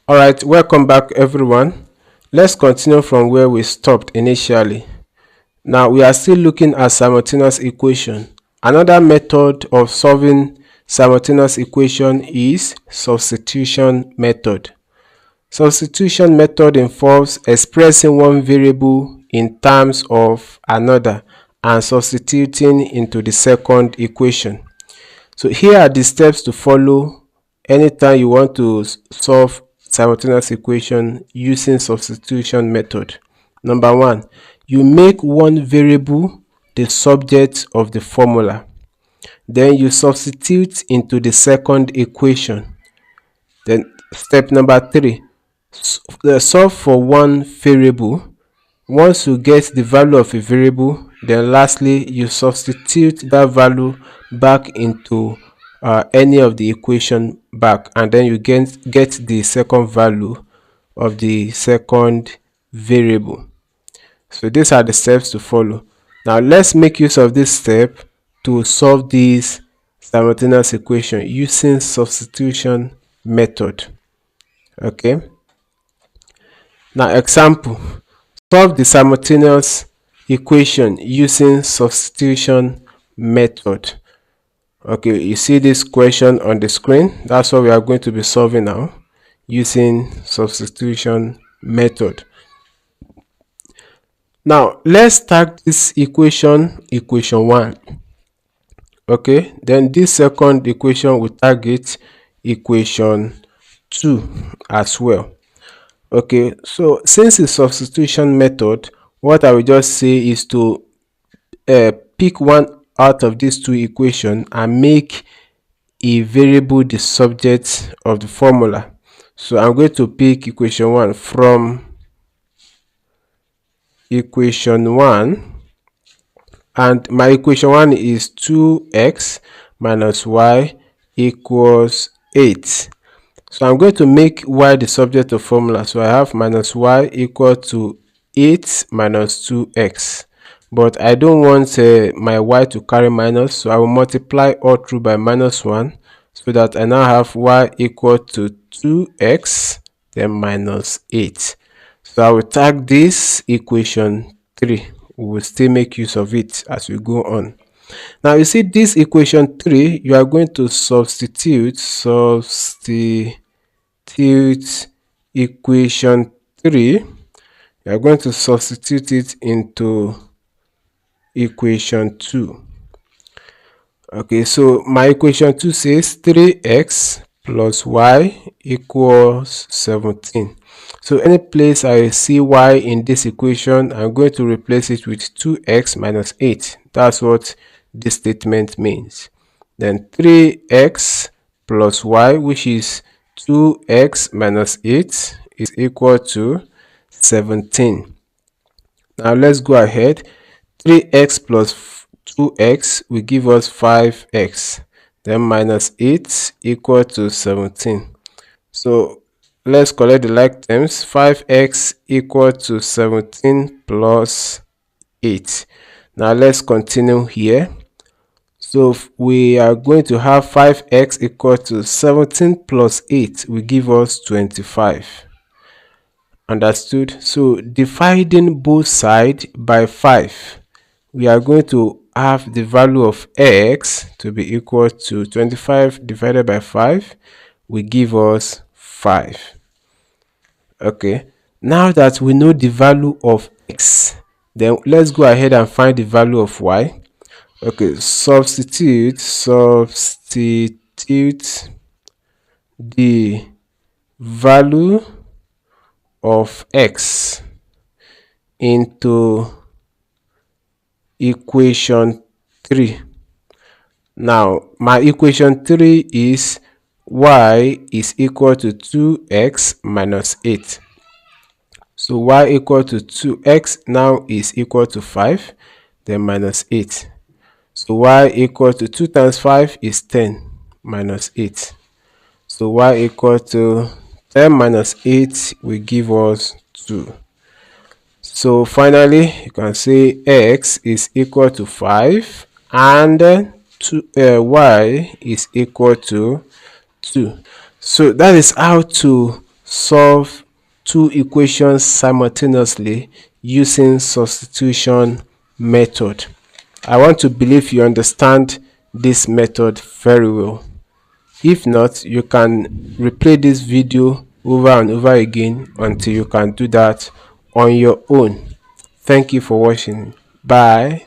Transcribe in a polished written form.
Alright, welcome back everyone. Let's continue from where we stopped initially. Now we are still looking at simultaneous equation. Another method of solving simultaneous equation is substitution method. Substitution method involves expressing one variable in terms of another and substituting into the second equation. So here are the steps to follow anytime you want to solve simultaneous equation using substitution method. Number one, you make one variable the subject of the formula. Then you substitute into the second equation. Then step number three, solve for one variable. Once you get the value of a variable, then lastly you substitute that value back into any of the equation back, and then you get the second value of the second variable. So these are the steps to follow. Now let's make use of this step to solve this simultaneous equation using substitution method. Okay, now example, solve the simultaneous equation using substitution method. Okay, you see this question on the screen. That's what we are going to be solving now using substitution method. Now let's tag this equation 1. Okay, then this second equation will target equation 2 as well. Okay, so since it's substitution method, what I will just say is to pick one out of these two equations and make a variable the subject of the formula. So I'm going to pick equation 1 from equation 1, and my equation 1 is 2x minus y equals 8. So I'm going to make y the subject of formula. So I have minus y equal to 8 minus 2x. But I don't want my y to carry minus, so I will multiply all through by minus 1, so that I now have y equal to 2x then minus 8. So I will tag this equation 3. We will still make use of it as we go on. Now you see this equation 3, you are going to substitute equation 3. You are going to substitute it into equation 2. Okay, so my equation 2 says 3x plus y equals 17. So any place I see y in this equation, I'm going to replace it with 2x minus 8. That's what this statement means. Then 3x plus y, which is 2x minus 8, is equal to 17. Now let's go ahead. 3x plus 2x will give us 5x. Then minus 8 equal to 17. So let's collect the like terms. 5x equal to 17 plus 8. Now let's continue here. So we are going to have 5x equal to 17 plus 8 will give us 25. Understood? So dividing both sides by 5, we are going to have the value of x to be equal to 25 divided by 5 will give us 5. Okay, now that we know the value of x, then let's go ahead and find the value of y. Okay, substitute the value of x into equation 3. Now my equation 3 is y is equal to 2x minus 8. So y equal to 2x now is equal to 5, then minus 8. So y equal to 2 times 5 is 10 minus 8. So y equal to 10 minus 8 will give us 2. So finally, you can say x is equal to 5 and y is equal to 2. So that is how to solve two equations simultaneously using substitution method. I want to believe you understand this method very well. If not, you can replay this video over and over again until you can do that on your own. Thank you for watching. Bye.